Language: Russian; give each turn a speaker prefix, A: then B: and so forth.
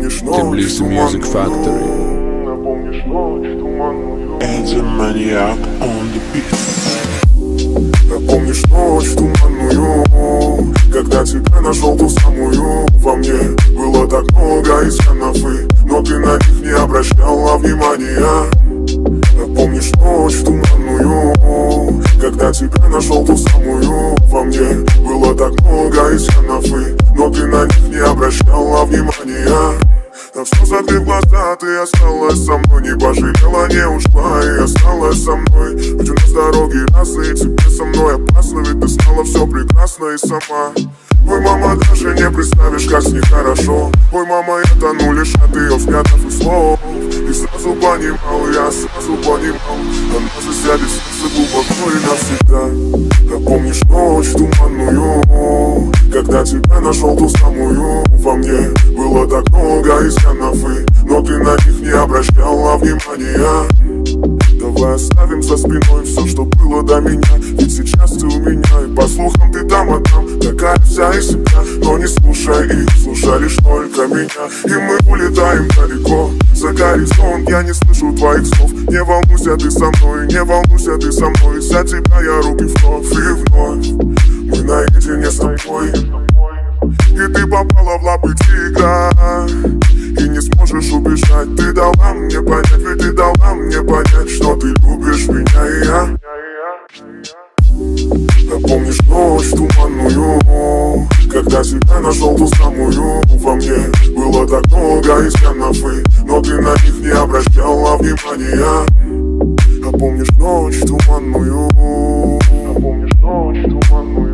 A: Tbilisi Music Factory.
B: Эдди Maniac on the beat.
C: Помнишь ночь туманную, когда тебя нашел ту самую? Во мне было так много изъянов, но ты на них не обращала внимания. Помнишь ночь туманную, когда тебя нашел ту самую? Во мне было так много изъянов, но ты на них не обращала внимания. На все закрыв глаза, ты осталась со мной, не пожалела, не ушла и осталась со мной. Ведь у нас дороги разные, тебе со мной опасно, ведь ты стала все прекрасно и сама. Ой, мама, даже не представишь, как с ней хорошо. Ой, мама, я тону лишь от ее взглядов и слов. И сразу понимал, я сразу понимал, она засядет в сердце глубоко и навсегда. А помнишь ночь туманную, когда тебя нашел ту самую? Во мне было так много изъянов, но ты на них не обращала внимания. Давай оставим за спиной все, что было до меня, ведь сейчас ты у меня, и по слухам ты там, а там такая вся из себя. Но не слушай их, слушай лишь только меня, и мы улетаем далеко за горизонт. Я не слышу твоих слов, не волнуйся ты со мной, не волнуйся ты со мной. За тебя я руки вновь и вновь, мы наедине с тобой. И ты попала в лапы тигра, и не сможешь убежать. Ты дала мне понять, ведь ты дала мне понять, что ты любишь меня и я. А помнишь ночь туманную, когда тебя нашел ту самую? Во мне было так много изъянов, но ты на них не обращала внимания. А помнишь ночь туманную? А помнишь ночь туманную?